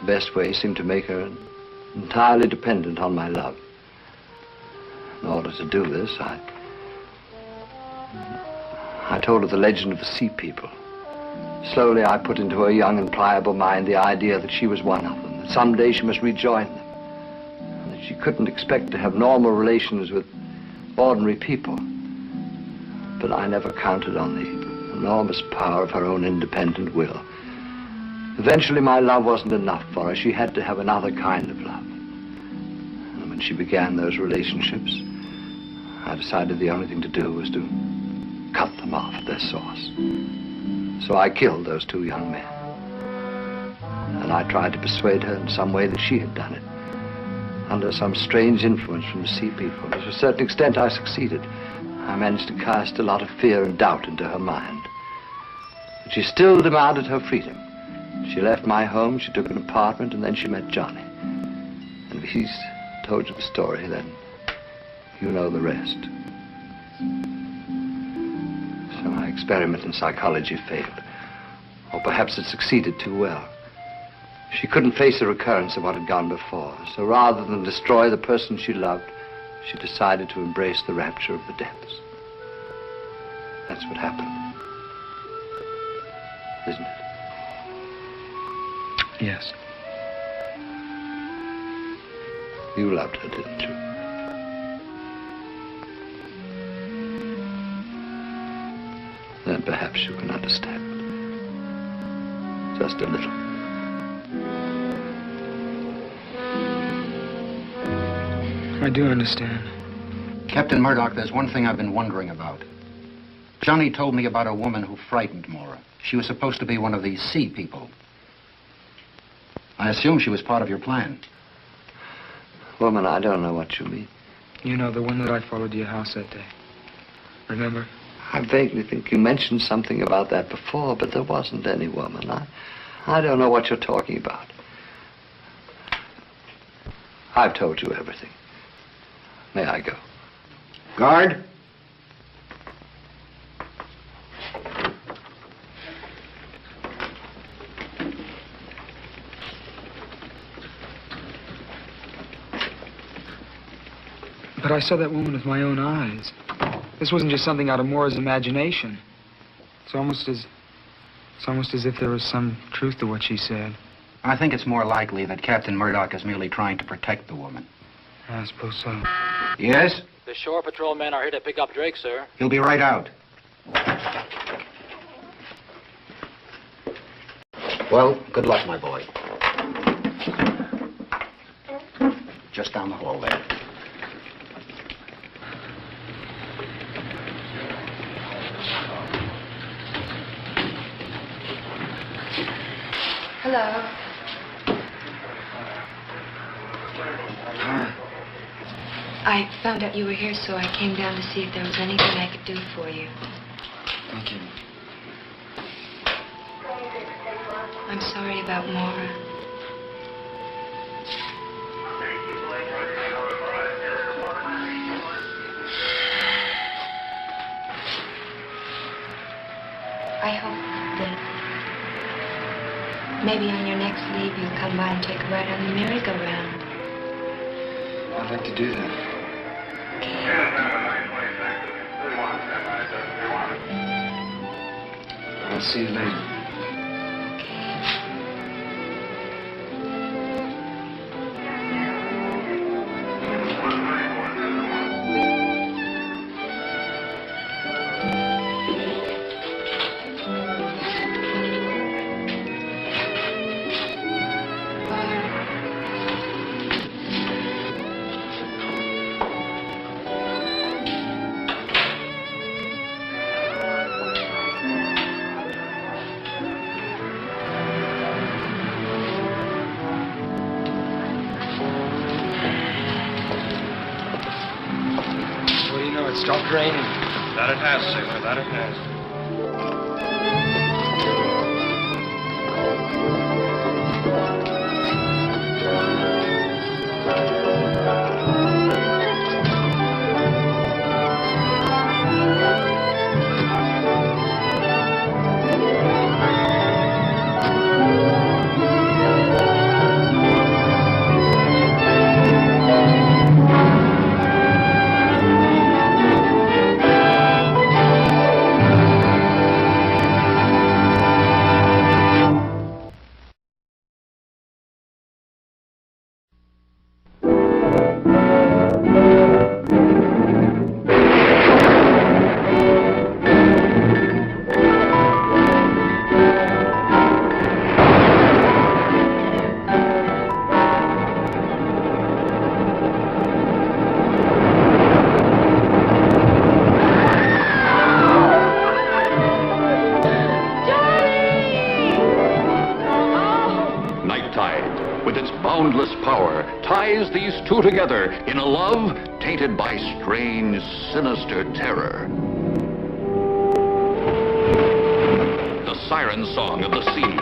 The best way seemed to make her entirely dependent on my love. In order to do this, I told her the legend of the Sea People. Slowly, I put into her young and pliable mind the idea that she was one of them, that someday she must rejoin them, and that she couldn't expect to have normal relations with ordinary people. But I never counted on the enormous power of her own independent will. Eventually, my love wasn't enough for her. She had to have another kind of love. And when she began those relationships, I decided the only thing to do was to cut them off at their source. So I killed those two young men. And I tried to persuade her in some way that she had done it, under some strange influence from the Sea People. To a certain extent, I succeeded. I managed to cast a lot of fear and doubt into her mind. But she still demanded her freedom. She left my home, she took an apartment, and then she met Johnny. And if he's told you the story, then you know the rest. So my experiment in psychology failed. Or perhaps it succeeded too well. She couldn't face a recurrence of what had gone before. So rather than destroy the person she loved, she decided to embrace the rapture of the depths. That's what happened. Isn't it? Yes. You loved her, didn't you? Then perhaps you can understand. Just a little. I do understand. Captain Murdoch, there's one thing I've been wondering about. Johnny told me about a woman who frightened Mora. She was supposed to be one of these Sea People. I assume she was part of your plan. Woman, I don't know what you mean. You know, the one that I followed to your house that day. Remember? I vaguely think you mentioned something about that before, but there wasn't any woman. I don't know what you're talking about. I've told you everything. May I go? Guard. But I saw that woman with my own eyes. This wasn't just something out of Mora's imagination. It's almost as if there was some truth to what she said. I think it's more likely that Captain Murdoch is merely trying to protect the woman. I suppose so. Yes? The shore patrol men are here to pick up Drake, sir. He'll be right out. Well, good luck, my boy. Just down the hall there. Hello. I found out you were here, so I came down to see if there was anything I could do for you. Thank you. I'm sorry about Mora. I hope that maybe on your next leave you'll come by and take a ride on the merry-go-round. I'd like to do that. I'll see you later. stopped raining. That it has, sailor, that it has. Boundless power ties these two together in a love tainted by strange, sinister terror. The siren song of the sea,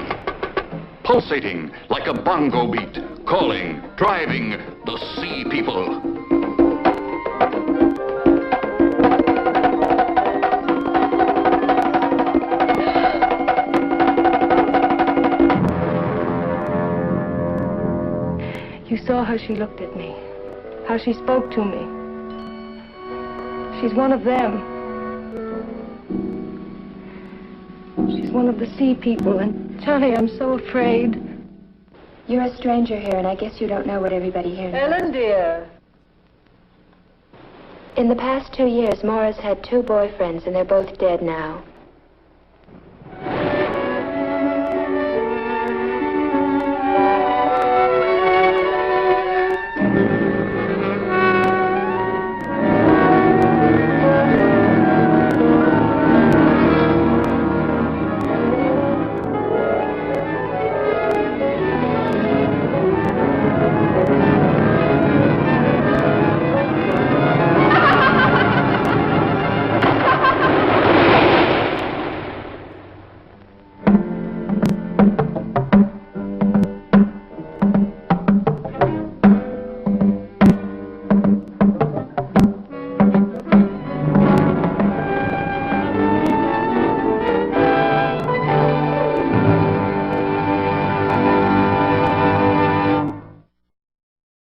pulsating like a bongo beat, calling, driving the sea people. You saw how she looked at me, how she spoke to me. She's one of them. She's one of the sea people, and Johnny, I'm so afraid. You're a stranger here, and I guess you don't know what everybody here knows. Ellen, dear. In the past 2 years, Maura's had 2 boyfriends, and they're both dead now.